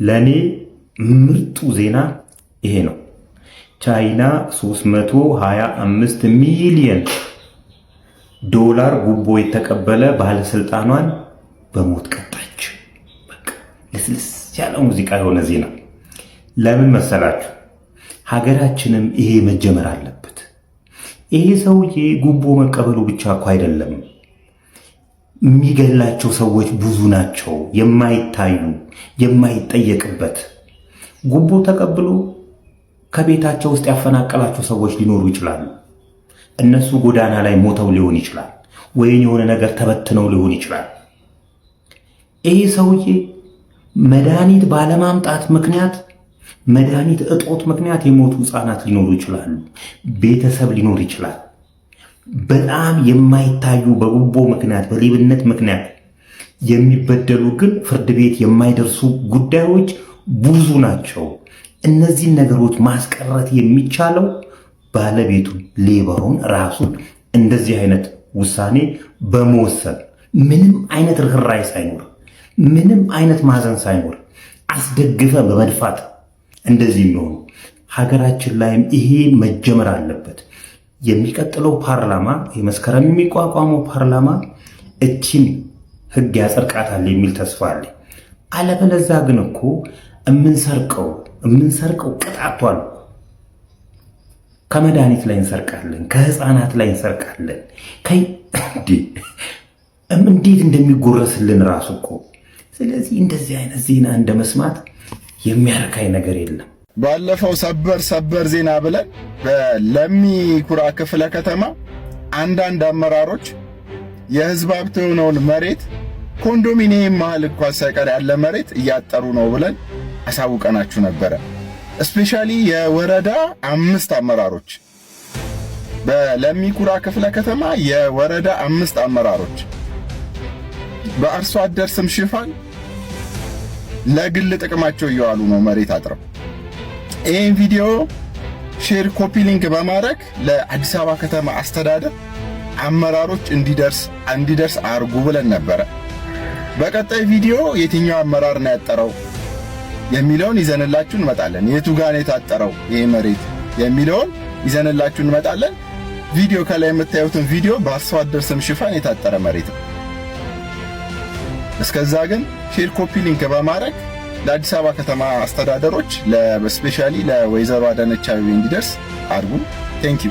ለኔ ምርጡ ዜና ይሄ ነው። ቻይና 325 ሚሊዮን ዶላር ጉቦ የተቀበለ ባለስልጣኗን በሞት ቀጣች። በቃ ለስለስ ያለ ሙዚቃ የሆነ ዜና። ለምን መሰላችሁ? ሀገራችንም ይሄ መጀመር አለበት። ይሄ ሰውዬ ጉቦ መቀበሉ ብቻ እኮ አይደለም፣ የሚገላቸው ሰዎች ብዙ ናቸው፣ የማይታዩ የማይጠየቅበት። ጉቦ ተቀብሎ ከቤታቸው ውስጥ ያፈናቀላቸው ሰዎች ሊኖሩ ይችላሉ። እነሱ ጎዳና ላይ ሞተው ሊሆን ይችላል፣ ወይም የሆነ ነገር ተበትነው ሊሆን ይችላል። ይሄ ሰውዬ መድኃኒት ባለማምጣት ምክንያት፣ መድኃኒት እጦት ምክንያት የሞቱ ህፃናት ሊኖሩ ይችላሉ፣ ቤተሰብ ሊኖር ይችላል። በጣም የማይታዩ በጉቦ ምክንያት በሌብነት ምክንያት የሚበደሉ ግን ፍርድ ቤት የማይደርሱ ጉዳዮች ብዙ ናቸው። እነዚህን ነገሮች ማስቀረት የሚቻለው ባለቤቱ ሌባውን ራሱን እንደዚህ አይነት ውሳኔ በመወሰን ምንም አይነት ርኅራኄ ሳይኖር ምንም አይነት ማዘን ሳይኖር አስደግፈ በመድፋት እንደዚህ የሚሆኑ ሀገራችን ላይም ይሄ መጀመር አለበት። የሚቀጥለው ፓርላማ የመስከረም የሚቋቋመው ፓርላማ እቺን ህግ ያጸድቃታል የሚል ተስፋ አለ። አለበለዚያ ግን እኮ የምንሰርቀው ቅጣቷል። ከመድኃኒት ላይ እንሰርቃለን፣ ከህፃናት ላይ እንሰርቃለን። እንዴት እንደሚጎረስልን ራሱ እኮ። ስለዚህ እንደዚህ አይነት ዜና እንደ መስማት የሚያረካኝ ነገር የለም። ባለፈው ሰበር ዜና ብለን በለሚ ኩራ ክፍለ ከተማ አንዳንድ አመራሮች የህዝብ ሀብት የሆነውን መሬት ኮንዶሚኒየም መሃል እንኳን ሳይቀር ያለ መሬት እያጠሩ ነው ብለን አሳውቀናችሁ ነበረ። ስፔሻሊ የወረዳ 5 አመራሮች በለሚ ኩራ ክፍለ ከተማ የወረዳ 5 አመራሮች በአርሶ አደር ስም ሽፋን ለግል ጥቅማቸው እየዋሉ ነው መሬት አጥረው። ይህን ቪዲዮ ሼር፣ ኮፒ ሊንክ በማድረግ ለአዲስ አበባ ከተማ አስተዳደር አመራሮች እንዲደርስ አርጉ ብለን ነበረ። በቀጣይ ቪዲዮ የትኛው አመራር ነው ያጠረው የሚለውን ይዘንላችሁ እንመጣለን። የቱ ጋር ነው የታጠረው ይሄ መሬት የሚለውን ይዘንላችሁ እንመጣለን። ቪዲዮ ከላይ የምታዩትን ቪዲዮ በአርሶ አደር ስም ሽፋን የታጠረ መሬት ነው። እስከዛ ግን ሼር፣ ኮፒ ሊንክ በማድረግ ለአዲስ አበባ ከተማ አስተዳደሮች ለስፔሻሊ ለወይዘሮ አዳነች አቤቤ እንዲደርስ አድርጉ። ቴንክ ዩ።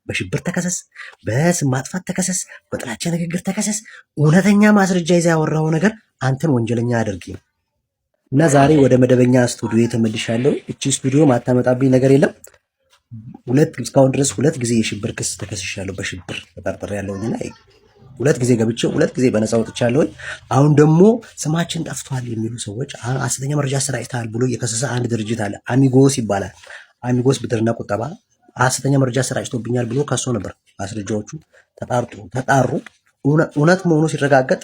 በሽብር ተከሰስ፣ በስም ማጥፋት ተከሰስ፣ በጥላቻ ንግግር ተከሰስ። እውነተኛ ማስረጃ ይዛ ያወራው ነገር አንተን ወንጀለኛ አድርጊ እና ዛሬ ወደ መደበኛ ስቱዲዮ ተመልሻለሁ። እቺ ስቱዲዮ ማታመጣብኝ ነገር የለም። እስካሁን ድረስ 2 ጊዜ የሽብር ክስ ተከስሻለሁ። በሽብር ተጠርጥሬያለሁና 2 ጊዜ ገብቼ 2 ጊዜ በነፃ ወጥቻለሁ። አሁን ደግሞ ስማችን ጠፍቷል የሚሉ ሰዎች ሐሰተኛ መረጃ አሰራጭተዋል ብሎ የከሰሰ አንድ ድርጅት አለ። አሚጎስ ይባላል። አሚጎስ ብድርና ቁጠባ ሐሰተኛ መረጃ አሰራጭቶብኛል ብሎ ከሶ ነበር። ማስረጃዎቹ ተጣሩ። እውነት መሆኑ ሲረጋገጥ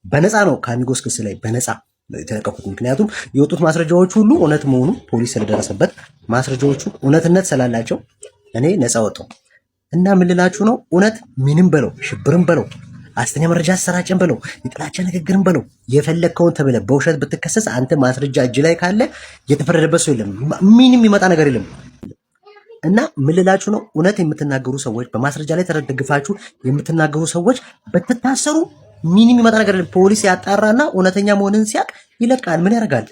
በነፃ ነው ከአሚጎስ ክስ ላይ በነፃ የተለቀቁት። ምክንያቱም የወጡት ማስረጃዎች ሁሉ እውነት መሆኑ ፖሊስ ስለደረሰበት ማስረጃዎቹ እውነትነት ስላላቸው እኔ ነፃ ወጣሁ እና ምን ልላችሁ ነው? እውነት ምንም በለው ሽብርም በለው ሐሰተኛ መረጃ አሰራጭን በለው የጥላቻ ንግግርን በለው የፈለግከውን ተብለህ በውሸት ብትከሰስ አንተ ማስረጃ እጅ ላይ ካለ የተፈረደበት ሰው የለም። ምንም የሚመጣ ነገር የለም። እና ምን ልላችሁ ነው? እውነት የምትናገሩ ሰዎች በማስረጃ ላይ ተደግፋችሁ የምትናገሩ ሰዎች በትታሰሩ ምንም የሚመጣ ነገር የለም። ፖሊስ ያጣራና እውነተኛ መሆንን ሲያቅ ይለቃል። ምን ያደርጋል?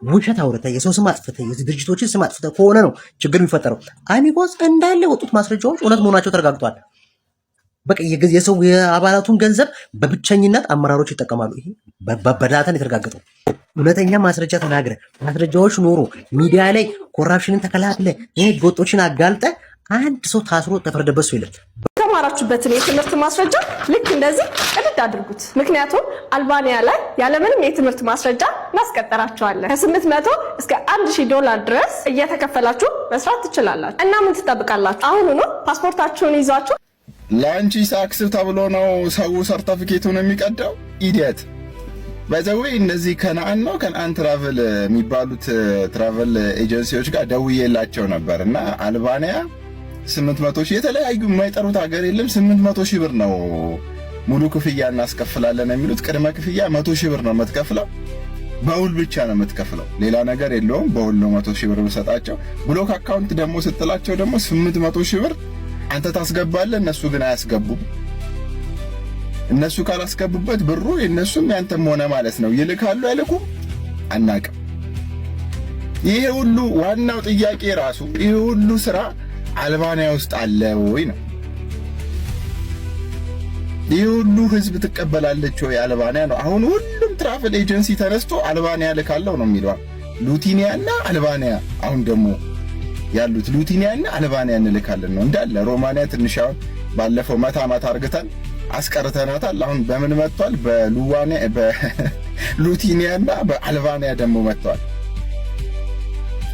ውሸት አውርተህ የሰው ስም አጥፍተህ የድርጅቶችን ስም አጥፍተህ ከሆነ ነው ችግር የሚፈጠረው። አሚጎስ እንዳለ የወጡት ማስረጃዎች እውነት መሆናቸው ተረጋግጧል። በቃ የሰው የአባላቱን ገንዘብ በብቸኝነት አመራሮች ይጠቀማሉ። ይሄ በዳታን የተረጋገጠው እውነተኛ ማስረጃ ተናግረ ማስረጃዎች ኖሮ ሚዲያ ላይ ኮራፕሽንን ተከላክለ ጎጦችን አጋልጠ አንድ ሰው ታስሮ ተፈረደበት ሰው የለም። የተማራችሁበትን የትምህርት ማስረጃ ልክ እንደዚህ ቅድድ አድርጉት። ምክንያቱም አልባንያ ላይ ያለምንም የትምህርት ማስረጃ እናስቀጠራችኋለን። ከ800 እስከ $1000 ድረስ እየተከፈላችሁ መስራት ትችላላችሁ። እና ምን ትጠብቃላችሁ? አሁኑኑ ፓስፖርታችሁን ይዛችሁ ላንቺ ሳክስ ተብሎ ነው ሰው ሰርቲፊኬቱን የሚቀደው። ኢዲየት ባይዘዌ እነዚህ ከነአን ትራቨል የሚባሉት ትራቨል ኤጀንሲዎች ጋር ደውዬላቸው ነበር እና አልባንያ 800,000 የተለያዩ የማይጠሩት ሀገር የለም 800,000 ብር ነው ሙሉ ክፍያ እናስከፍላለን የሚሉት። ቅድመ ክፍያ 100,000 ብር ነው የምትከፍለው። በውል ብቻ ነው የምትከፍለው፣ ሌላ ነገር የለውም። በውል ነው 100 ሺህ ብር ብሰጣቸው። ብሎክ አካውንት ደግሞ ስትላቸው ደግሞ 800 ሺህ ብር አንተ ታስገባለህ፣ እነሱ ግን አያስገቡም። እነሱ ካላስገቡበት ብሩ የነሱም ያንተም ሆነ ማለት ነው። ይልካሉ አይልኩም አናውቅም። ይሄ ሁሉ ዋናው ጥያቄ ራሱ ይሄ ሁሉ ስራ አልባንያ ውስጥ አለ ወይ ነው። ይሄ ሁሉ ህዝብ ትቀበላለች ወይ አልባንያ ነው። አሁን ሁሉም ትራቨል ኤጀንሲ ተነስቶ አልባንያ ልካለው ነው የሚለው። ሉቲኒያና አልባንያ አሁን ደግሞ ያሉት ሉቲኒያና አልባንያ እንልካለን ነው እንዳለ። ሮማንያ ትንሽ አሁን ባለፈው መታ አርግተን አስቀርተናታል። አሁን በምን መጥቷል? በሉቲኒያና በአልባንያ ደግሞ መጥቷል።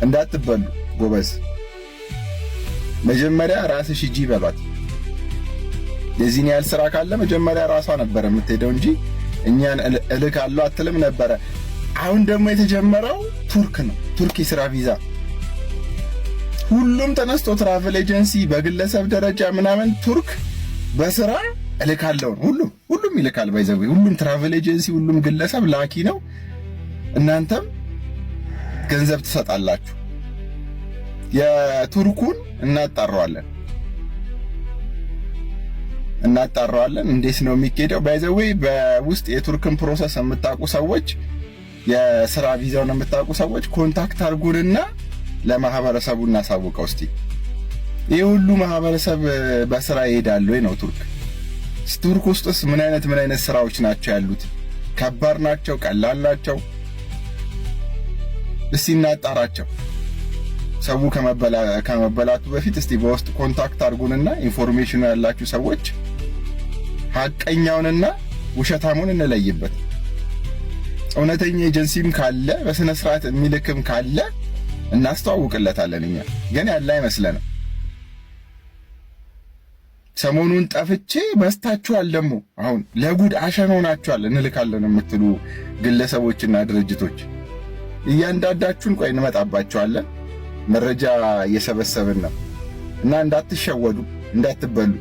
እንዳትበሉ ጎበዝ። መጀመሪያ ራስሽ ሂጂ በሏት። የዚህን ያህል ስራ ካለ መጀመሪያ ራሷ ነበር የምትሄደው እንጂ እኛን እልካለሁ አትልም ነበረ። አሁን ደግሞ የተጀመረው ቱርክ ነው። ቱርክ የስራ ቪዛ ሁሉም ተነስቶ ትራቨል ኤጀንሲ በግለሰብ ደረጃ ምናምን ቱርክ በስራ እልካለሁ ሁሉም ይልካል። ባይዘው ሁሉም ትራቨል ኤጀንሲ ሁሉም ግለሰብ ላኪ ነው። እናንተም ገንዘብ ትሰጣላችሁ። የቱርኩን እናጣራዋለን። እንዴት ነው የሚኬደው? ባይዘው በውስጥ የቱርክን ፕሮሰስ የምታውቁ ሰዎች፣ የስራ ቪዛውን የምታውቁ ሰዎች ኮንታክት አድርጉንና ለማህበረሰቡ እናሳውቀው እስቲ። ይሄ ሁሉ ማህበረሰብ በስራ ይሄዳል ወይ ነው ቱርክ? ቱርክ ውስጥስ ምን አይነት ስራዎች ናቸው ያሉት? ከባድ ናቸው? ቀላል ናቸው? እስቲ እናጣራቸው። ሰው ከመበላቱ በፊት እስቲ በውስጥ ኮንታክት አድርጉንና ኢንፎርሜሽኑ ያላችሁ ሰዎች ሐቀኛውንና ውሸታሙን እንለይበት። እውነተኛ ኤጀንሲም ካለ በስነ ስርዓት የሚልክም ካለ እናስተዋውቅለታለን። እኛ ግን ያለ አይመስለንም። ሰሞኑን ጠፍቼ በስታችኋል። ደግሞ አሁን ለጉድ አሸን ሆናችኋል። እንልካለን የምትሉ ግለሰቦችና ድርጅቶች እያንዳንዳችሁን ቆይ እንመጣባችኋለን። መረጃ እየሰበሰብን ነው እና እንዳትሸወዱ፣ እንዳትበሉ።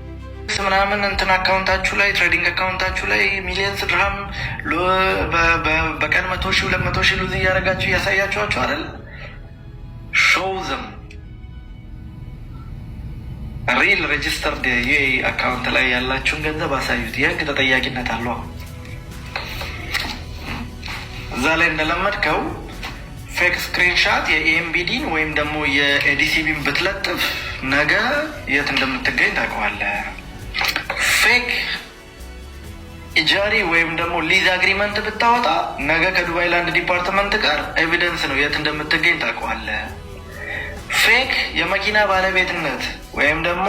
ምናምን እንትን አካውንታችሁ ላይ ትሬዲንግ አካውንታችሁ ላይ ሚሊየንስ ድርሃም በቀን 100 ሺህ 200 ሺህ ሉዝ እያደረጋችሁ እያሳያችኋቸው አይደል? ሾው ዘም ሪል ሬጂስተርድ ዩኤኢ አካውንት ላይ ያላችሁን ገንዘብ አሳዩት። የህግ ተጠያቂነት አለው። እዛ ላይ እንደለመድከው ፌክ ስክሪንሻት የኤምቢዲን ወይም ደግሞ የኤዲሲቢን ብትለጥፍ ነገ የት እንደምትገኝ ታውቀዋለህ። ፌክ ኢጃሪ ወይም ደግሞ ሊዝ አግሪመንት ብታወጣ ነገ ከዱባይ ላንድ ዲፓርትመንት ጋር ኤቪደንስ ነው የት እንደምትገኝ ታውቀዋለህ። ፌክ የመኪና ባለቤትነት ወይም ደግሞ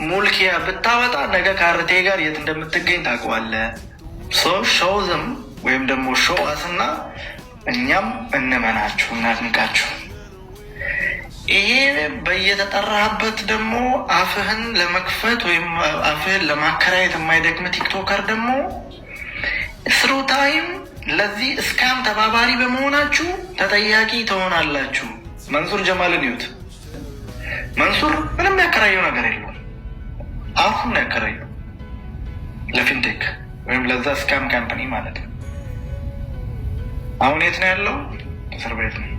ሙልኪያ ብታወጣ ነገ ካርቴ ጋር የት እንደምትገኝ ታውቀዋለህ። ሾው ዘም ወይም ደግሞ ሾው አስና እኛም እንመናችሁ እናድንቃችሁ። ይሄ በየተጠራህበት ደግሞ አፍህን ለመክፈት ወይም አፍህን ለማከራየት የማይደክም ቲክቶከር ደግሞ ስሩ ታይም ለዚህ እስካም ተባባሪ በመሆናችሁ ተጠያቂ ትሆናላችሁ። መንሱር ጀማልን ይዩት። መንሱር ምንም ያከራየው ነገር የለውም። አሁን ያከራየው ለፊንቴክ ወይም ለዛ ስካም ካምፓኒ ማለት ነው። አሁን የት ነው ያለው? እስር ቤት ነው።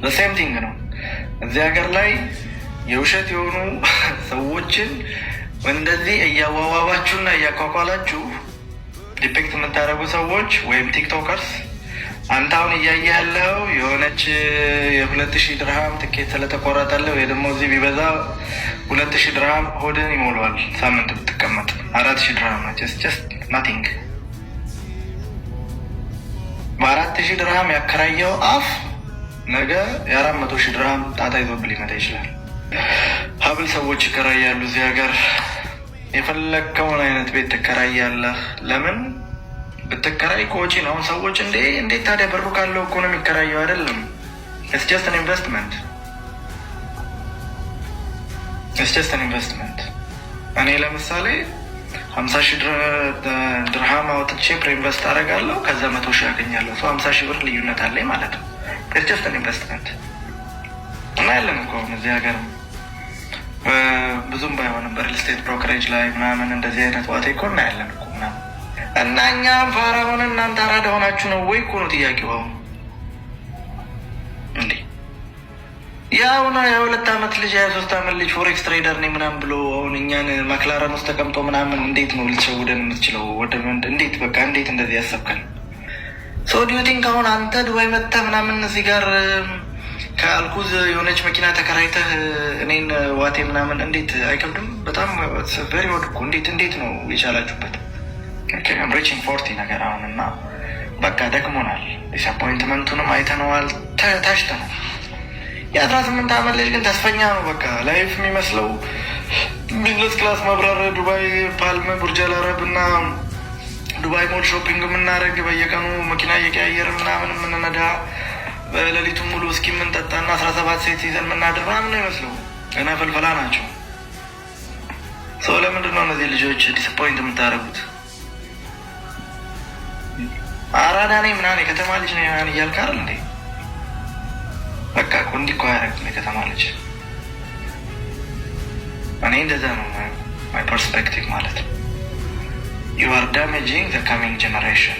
በሴም ቲንግ ነው። እዚህ ሀገር ላይ የውሸት የሆኑ ሰዎችን እንደዚህ እያዋዋባችሁና እያቋቋላችሁ ዲፔክት የምታደርጉ ሰዎች ወይም ቲክቶከርስ፣ አንተ አሁን እያየህ ያለው የሆነች የ2000 ድርሃም ትኬት ስለተቆረጠልህ ወይ ደግሞ እዚህ ቢበዛ 2000 ድርሃም ሆድን ይሞላዋል። ሳምንት ብትቀመጥ 4000 ድርሃም ናት። ጀስት ናቲንግ። በ4000 ድርሃም ያከራየው አፍ ነገ የ400,000 ድርሃም ጣጣ ይዞብህ ሊመጣ ይችላል። ሀብል ሰዎች ይከራያሉ እዚህ ሀገር። የፈለግከውን አይነት ቤት ትከራያለህ። ለምን ብትከራይ ከወጪ ነው። አሁን ሰዎች እንዴት ታዲያ በሩ ካለው እኮ ነው የሚከራየው አይደለም። ኢትስ ጀስት አን ኢንቨስትመንት። እኔ ለምሳሌ 50,000 ድርሃም አውጥቼ ፕሬኢንቨስት አደርጋለሁ። ከዛ 100,000 ያገኛለሁ። 50,000 ብር ልዩነት አለኝ ማለት ነው። ኢትስ ጀስት አን ኢንቨስትመንት። እና ያለን እኮ እዚህ ሀገር ብዙም ባይሆንም በሪል ስቴት ብሮከሬጅ ላይ ምናምን እንደዚህ አይነት ዋቴ እኮ እናያለን እኮ ምናምን። እና እኛም ፋራ ሆነ እናንተ አራዳ ሆናችሁ ነው ወይ እኮ ነው ጥያቄው። አሁን እንዴ ያውና የ2 ዓመት ልጅ 23 ዓመት ልጅ ፎሬክስ ትሬደር ነኝ ምናምን ብሎ አሁን እኛን ማክላረን ውስጥ ተቀምጦ ምናምን እንዴት ነው ልትሸውደን የምትችለው? እንዴት በቃ እንዴት እንደዚህ ያሰብከን? ሶ ዲዩ ቲንክ አሁን አንተ ዱባይ መጥተህ ምናምን እዚህ ጋር ከአልኩዝ የሆነች መኪና ተከራይተህ እኔን ዋቴ ምናምን እንዴት አይከብድም? በጣም ቨሪ ወድ እኮ እንዴት ነው የቻላችሁበት? ሪችንግ 40 ነገር አሁን እና በቃ ደክሞናል። ዲስአፖይንትመንቱንም አይተነዋል፣ ታሽተነው። የ18 ዓመት ልጅ ግን ተስፈኛ ነው። በቃ ላይፍ የሚመስለው ቢዝነስ ክላስ መብረር፣ ዱባይ ፓልም፣ ቡርጅ አል አረብ እና ዱባይ ሞል ሾፒንግ የምናደርግ በየቀኑ መኪና እየቀያየር ምናምን የምንነዳ በሌሊቱን ሙሉ እስኪ የምንጠጣና 17 ሴት ይዘን የምናድር ምናምን ነው ይመስለው። ገና ፈልፈላ ናቸው። ሰው ለምንድን ነው እነዚህ ልጆች ዲስአፖይንት የምታደርጉት? አራዳ ነኝ ምናምን የከተማ ልጅ ነኝ ምናምን እያልክ አይደል እንዴ? በቃ እኮ እንዲህ እኮ አያደርግም የከተማ ልጅ። እኔ እንደዛ ነው ማይ ፐርስፔክቲቭ ማለት ነው። You are damaging the coming generation.